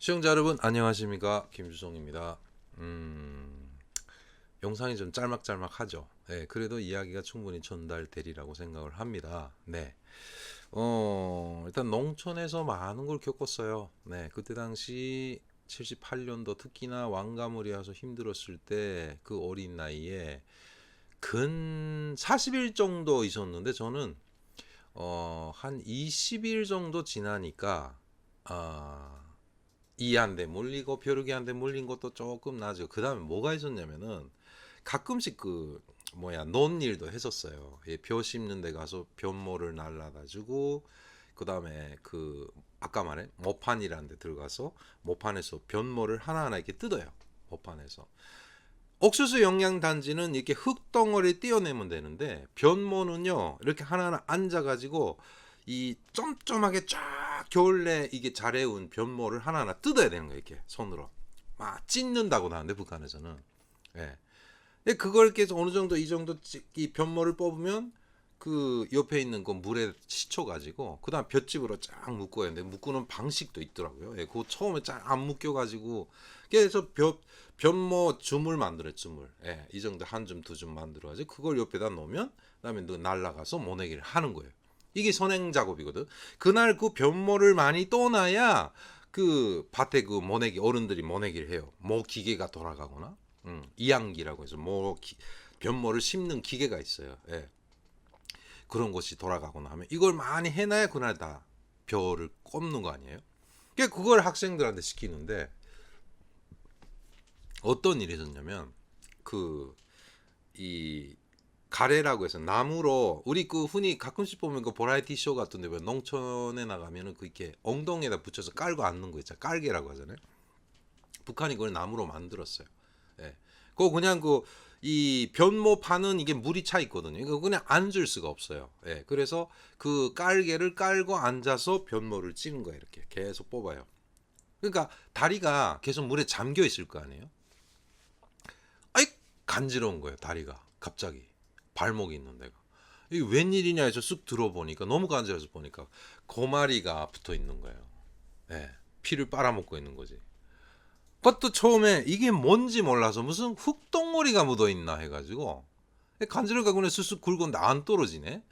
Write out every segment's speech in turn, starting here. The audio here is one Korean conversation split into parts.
시청자 여러분 안녕하십니까, 김주성입니다. 영상이 좀 짤막짤막하죠. 네, 그래도 이야기가 충분히 전달되리라고 생각을 합니다. 네. 일단 농촌에서 많은 걸 겪었어요. 네, 그때 당시 78년도 특히나 왕가물이 와서 힘들었을 때 그 어린 나이에 근 40일 정도 있었는데 저는 한 20일 정도 지나니까 아, 이 한 대 물리고 벼룩이 한 대 물린 것도 조금 나죠. 그 다음에 뭐가 있었냐면은 가끔씩 그 뭐야 논 일도 했었어요. 예, 벼 심는 데 가서 벼모를 날라다 주고, 그 다음에 그 아까 말해 모판이라는 데 들어가서 모판에서 벼모를 하나하나 이렇게 뜯어요. 모판에서 옥수수 영양 단지는 이렇게 흙덩어리 띄어내면 되는데, 변모는요 이렇게 하나하나 앉아가지고 이 쫌쫌하게 쫙 겨울내 이게 잘해온 변모를 하나하나 뜯어야 되는 거예요. 이렇게 손으로 막 찢는다고 나는데 북한에서는. 예. 근데 그걸 계속 어느 정도 이 정도 이 변모를 뽑으면 그 옆에 있는 거 물에 씻혀가지고 그다음 볏짚으로 쫙 묶어야 되는데, 묶는 방식도 있더라고요. 예, 그거 처음에 잘 안 묶여가지고 그래서 변모 주물 만들어 주물. 예, 이 정도 한 줌 두 줌 만들어가지고 그걸 옆에다 놓으면 그다음에 너 날라가서 모내기를 하는 거예요. 이게 선행 작업이거든. 그날 그 변모를 많이 떠나야 그 밭에 그 모내기 어른들이 모내기를 해요. 모 기계가 돌아가거나 이양기라고 해서 변모를 심는 기계가 있어요. 예. 그런 것이 돌아가거나 하면 이걸 많이 해놔야 그날 다 벼를 꼽는 거 아니에요? 그걸 학생들한테 시키는데 어떤 일이 있었냐면, 그 이 가래라고 해서 나무로, 우리 그 흔히 가끔씩 보면 그 버라이티 쇼 같은데 왜 농촌에 나가면은 그 이렇게 엉덩이에다 붙여서 깔고 앉는 거 있잖아, 깔개라고 하잖아요. 북한이 그걸 나무로 만들었어요. 예. 그거 그냥 그 이 변모판은 이게 물이 차 있거든요. 이거 그냥 앉을 수가 없어요. 예. 그래서 그 깔개를 깔고 앉아서 변모를 찍는 거예요. 이렇게 계속 뽑아요. 그러니까 다리가 계속 물에 잠겨 있을 거 아니에요. 아이, 간지러운 거예요. 다리가 갑자기 발목이 있는 데가. 이게 웬일이냐 해서 쑥 들어보니까 너무 간지러서 보니까 고마리가 붙어 있는 거예요. 예. 피를 빨아먹고 있는 거지. 그것도 처음에 이게 뭔지 몰라서 무슨 흙덩어리가 묻어있나 해가지고 간지러니까 그냥 쑥쑥 굵은데 안 떨어지네.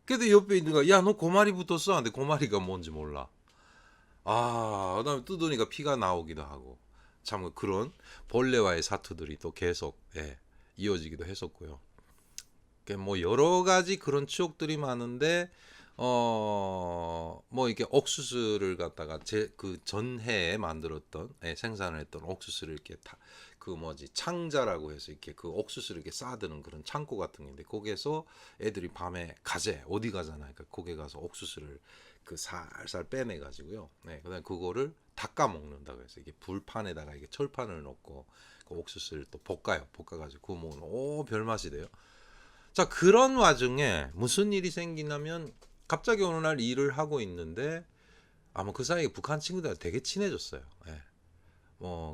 그래도 옆에 있는 거야, 야 너 고마리 붙었어. 근데 고마리가 뭔지 몰라. 그다음에 뜯으니까 피가 나오기도 하고, 참 그런 벌레와의 사투들이 또 계속, 예, 이어지기도 했었고요. 뭐 여러 가지 그런 추억들이 많은데, 뭐 이렇게 옥수수를 갖다가 제 그 전해에 만들었던, 예, 생산을 했던 옥수수를 이렇게 그 뭐지 창자라고 해서 이렇게 그 옥수수를 이렇게 쌓아두는 그런 창고 같은 게인데, 거기에서 애들이 밤에 가재 어디 가잖아요. 그러니까 거기 가서 옥수수를 그 살살 빼내 가지고요. 네, 그다음 그거를 닦아 먹는다고 해서 이게 불판에다가 이게 철판을 넣고 그 옥수수를 또 볶아요. 볶아가지고 구워 먹으면 오 별맛이 돼요. 자, 그런 와중에 무슨 일이 생기냐면, 갑자기 어느 날 일을 하고 있는데 아마 그 사이에 북한 친구들 되게 친해졌어요. 예.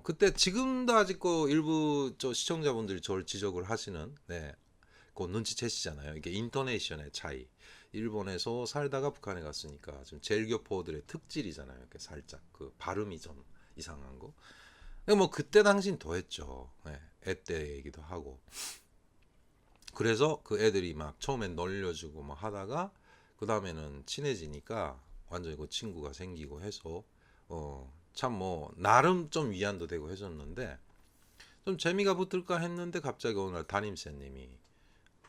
그때 지금도 아직 그 일부 저 시청자분들이 저를 지적을 하시는, 네, 그 눈치채시잖아요. 이게 인터네이션의 차이. 일본에서 살다가 북한에 갔으니까 좀 제일교포들의 특질이잖아요. 이렇게 살짝 그 발음이 좀 이상한 거. 뭐 그때 당신 더했죠. 네, 애때 얘기도 하고. 그래서 그 애들이 막 처음엔 놀려주고 막 하다가 그 다음에는 친해지니까 완전히 그 친구가 생기고 해서 참 뭐 나름 좀 위안도 되고 해줬는데, 좀 재미가 붙을까 했는데 갑자기 어느 날 담임쌤님이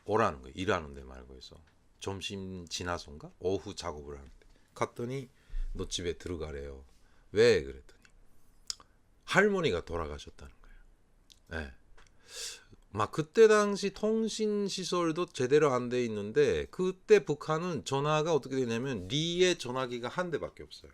오라는 거예요. 일하는 데 말고 해서 점심 지나서인가 오후 작업을 하는데 갔더니 너 집에 들어가래요. 왜 그랬더니 할머니가 돌아가셨다는 거예요. 네. 막 그때 당시 통신 시설도 제대로 안 돼 있는데, 그때 북한은 전화가 어떻게 되냐면 리의 전화기가 한 대밖에 없어요.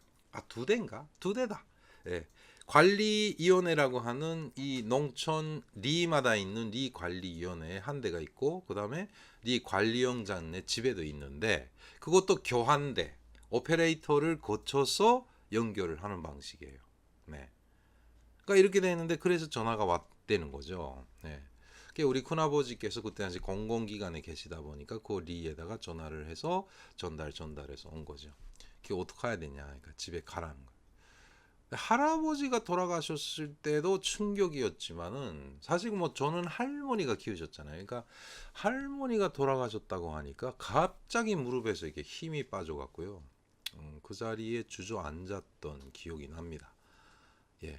두 대인가? 두 대다. 예. 관리위원회라고 하는 이 농촌 리마다 있는 리 관리위원회에 한 대가 있고, 그 다음에 리 관리영장내 집에도 있는데, 그것도 교환대 오페레이터를 거쳐서 연결을 하는 방식이에요. 네. 그러니까 이렇게 되는데, 그래서 전화가 왔다는 거죠. 네. 우리 큰아버지께서 그때 당시 공공기관에 계시다 보니까 그 리에다가 전화를 해서 전달해서 온 거죠. 그게 어떻게 해야 되냐, 그러니까 집에 가라는 거예요. 할아버지가 돌아가셨을 때도 충격이었지만은 사실 뭐 저는 할머니가 키우셨잖아요. 그러니까 할머니가 돌아가셨다고 하니까 갑자기 무릎에서 이렇게 힘이 빠져갖고요. 그 자리에 주저앉았던 기억이 납니다. 예.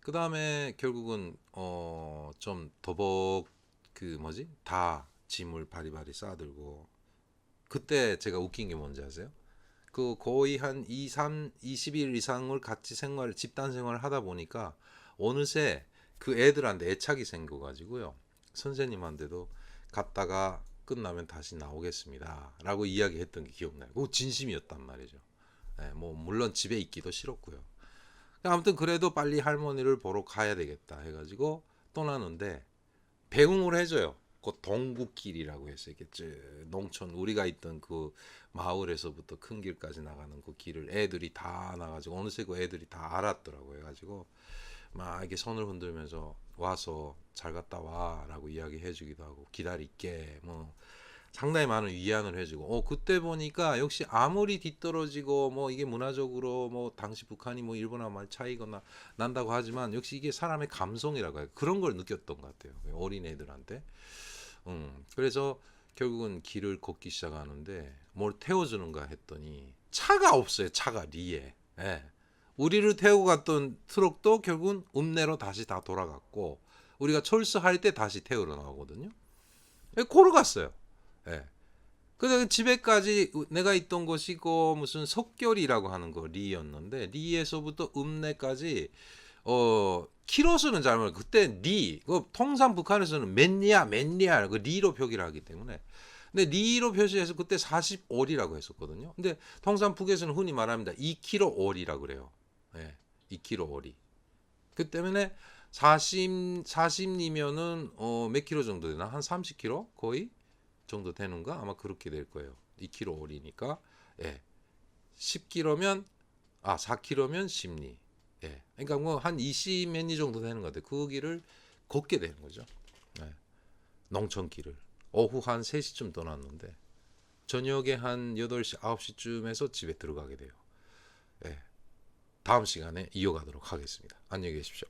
그 다음에 결국은 좀 더벅 그 뭐지 다 짐을 바리바리 싸들고 그때 제가 웃긴 게 뭔지 아세요? 그 거의 한 20일 이상을 같이 집단 생활을 하다 보니까 어느새 그 애들한테 애착이 생겨가지고요. 선생님한테도 갔다가 끝나면 다시 나오겠습니다. 라고 이야기했던 게 기억나요. 그거 진심이었단 말이죠. 네, 뭐 물론 집에 있기도 싫었고요. 아무튼 그래도 빨리 할머니를 보러 가야 되겠다 해가지고 떠나는데 배웅을 해줘요. 그 동북길이라고 해서 이렇게 농촌 우리가 있던 그 마을에서부터 큰 길까지 나가는 그 길을 애들이 다 나가지고 어느새 그 애들이 다 알았더라고 해가지고 막 이렇게 손을 흔들면서 와서 잘 갔다 와라고 이야기해주기도 하고 기다릴게 뭐 상당히 많은 위안을 해주고 그때 보니까 역시 아무리 뒤떨어지고 뭐 이게 문화적으로 뭐 당시 북한이 뭐 일본하고 말 차이거나 난다고 하지만 역시 이게 사람의 감성이라고 해요. 그런 걸 느꼈던 것 같아요. 어린애들한테. 그래서 결국은 길을 걷기 시작하는데 뭘 태워주는가 했더니 차가 없어요. 차가 리에. 예. 우리를 태우고 갔던 트럭도 결국은 읍내로 다시 다 돌아갔고 우리가 철수할 때 다시 태우러 나오거든요. 걸어갔어요. 예. 그다음에 집에까지 내가 있던 곳이고 무슨 석결이라고 하는 거 리였는데 리에서부터 읍내까지 키로수는 잘 모르고 그때 리 통상 북한에서는 맨리야 그 리로 표기를 하기 때문에 근데 리로 표시해서 그때 40올이라고 했었거든요. 근데 통상 북에서는 흔히 말합니다. 2km올이라고 그래요. 예. 2km올이. 그 때문에 40이면은 몇 킬로 정도 되나? 한 30km 거의 정도 되는가? 아마 그렇게 될 거예요. 2km올이니까. 예. 10km면 4km면 10리. 예. 그러니까 뭐 한 20 몇 리 정도 되는 것 같아요. 그 길을 걷게 되는 거죠. 예. 농촌길을. 오후 한 3시쯤 떠났는데 저녁에 한 8시, 9시쯤에서 집에 들어가게 돼요. 예. 다음 시간에 이어가도록 하겠습니다. 안녕히 계십시오.